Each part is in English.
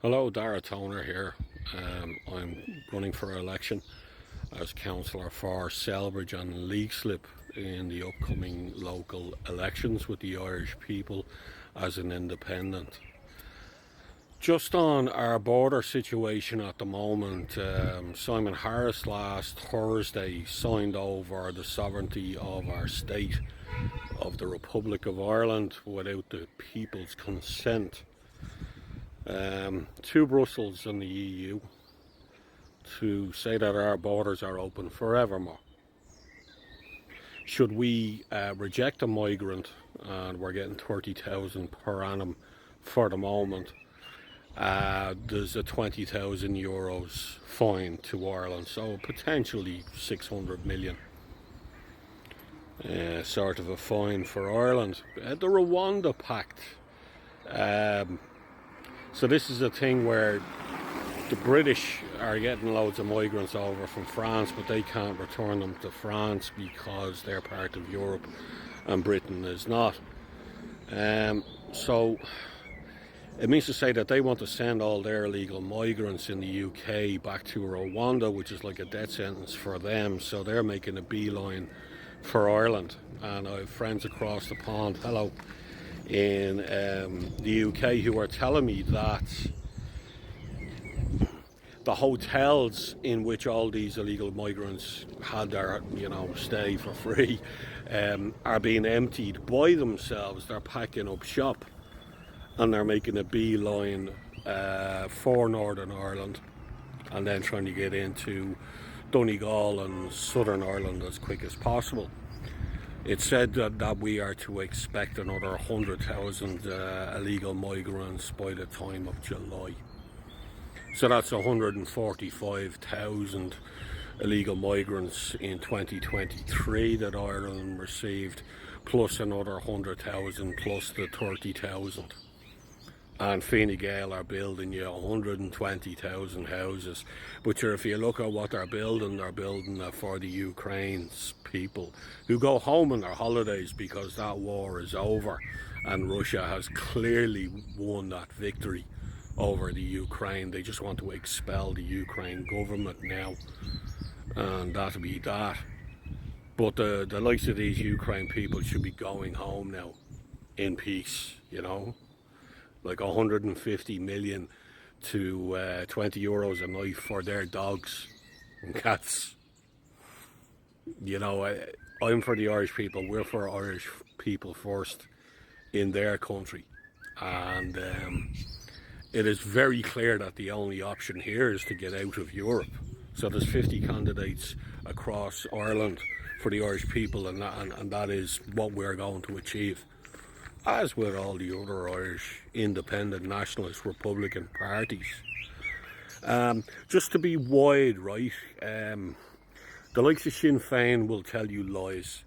Hello, Dara Toner here. I'm running for election as councillor for Selbridge and Leixlip in the upcoming local elections with the Irish people as an independent. Just on our border situation at the moment, Simon Harris last Thursday signed over the sovereignty of our state, of the Republic of Ireland, without the people's consent, to Brussels and the EU to say that our borders are open forevermore. Should we reject a migrant, and we're getting 30,000 per annum for the moment, there's a 20,000 euros fine to Ireland, so potentially 600 million sort of a fine for Ireland. The Rwanda Pact. So this is a thing where the British are getting loads of migrants over from France, but they can't return them to France because they're part of Europe and Britain is not. So it means to say that they want to send all their illegal migrants in the UK back to Rwanda, which is like a death sentence for them. So they're making a beeline for Ireland. And I have friends across the pond, in the UK who are telling me that the hotels in which all these illegal migrants had their, stay for free, are being emptied by themselves. They're packing up shop and they're making a beeline for Northern Ireland and then trying to get into Donegal and Southern Ireland as quick as possible. It's said that we are to expect another 100,000 illegal migrants by the time of July. So that's 145,000 illegal migrants in 2023 that Ireland received, plus another 100,000 plus the 30,000. And Fine Gael are building 120,000 houses. But if you look at what they're building for the Ukraine's people who go home on their holidays because that war is over and Russia has clearly won that victory over the Ukraine. They just want to expel the Ukraine government now, and that'll be that. But the likes of these Ukraine people should be going home now in peace, like 150 million to 20 euros a night for their dogs and cats. I'm for the Irish people. We're for Irish people first in their country, and it is very clear that the only option here is to get out of Europe. So there's 50 candidates across Ireland for the Irish people, and that is what we're going to achieve, as with all the other Irish independent nationalist Republican parties. Just to be wide, right, the likes of Sinn Féin will tell you lies.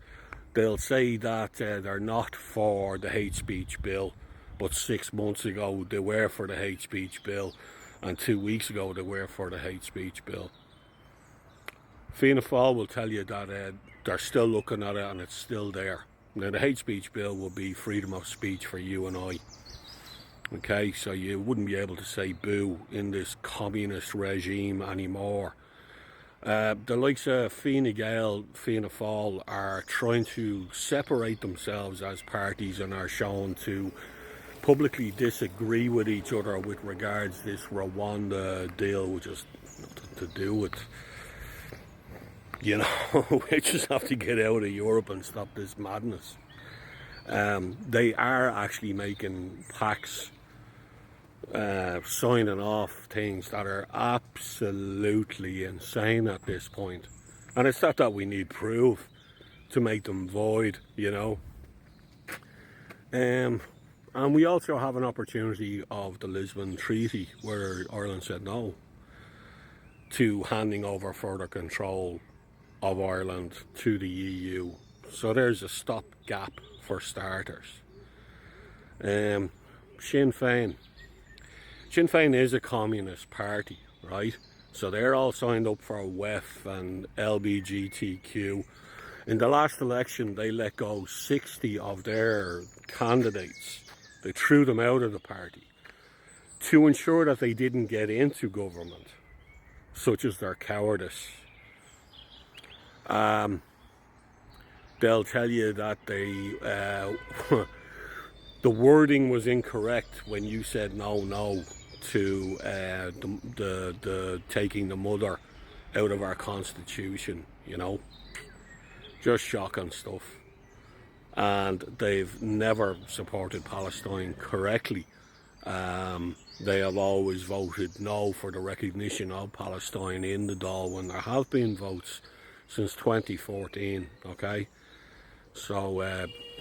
They'll say that they're not for the hate speech bill, but 6 months ago they were for the hate speech bill, and 2 weeks ago they were for the hate speech bill. Fianna Fáil will tell you that they're still looking at it and it's still there. Now the hate speech bill will be freedom of speech for you and I. Okay, so you wouldn't be able to say boo in this communist regime anymore. The likes of Fine Gael, Fianna Fáil are trying to separate themselves as parties and are shown to publicly disagree with each other with regards to this Rwanda deal, which has nothing to do with, we just have to get out of Europe and stop this madness. They are actually making pacts, signing off things that are absolutely insane at this point. And it's not that we need proof to make them void, And we also have an opportunity of the Lisbon Treaty, where Ireland said no to handing over further control of Ireland to the EU. So there's a stopgap for starters. Sinn Féin. Sinn Féin is a communist party, right? So they're all signed up for WEF and LBGTQ. In the last election, they let go 60 of their candidates. They threw them out of the party to ensure that they didn't get into government, such as their cowardice. They'll tell you that the wording was incorrect when you said no to the taking the mother out of our constitution, you know. Just shocking stuff. And they've never supported Palestine correctly. They have always voted no for the recognition of Palestine in the Dáil when there have been votes since 2014, okay? So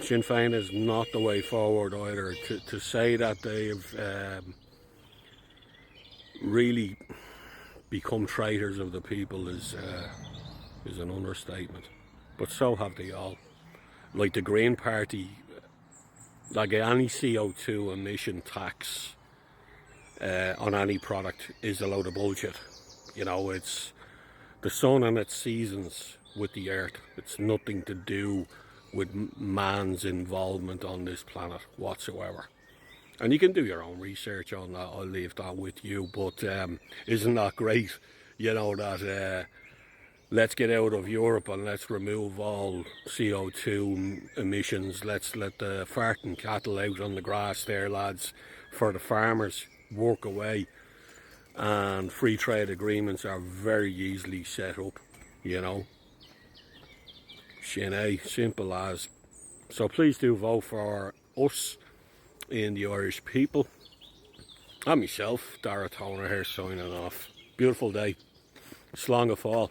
Sinn Féin is not the way forward either. To say that they've really become traitors of the people is an understatement. But so have they all. Like the Green Party, like any CO2 emission tax on any product is a load of bullshit. You know, it's the sun and its seasons with the earth. It's nothing to do with man's involvement on this planet whatsoever. And you can do your own research on that. I'll leave that with you. But isn't that great? You know, that let's get out of Europe and let's remove all CO2 emissions. Let's let the farting cattle out on the grass there, lads, for the farmers. Work away. And free trade agreements are very easily set up, you know. Shin, simple as. So please do vote for us in the Irish people. And myself, Dara Toner here, signing off. Beautiful day. Slán go fáil.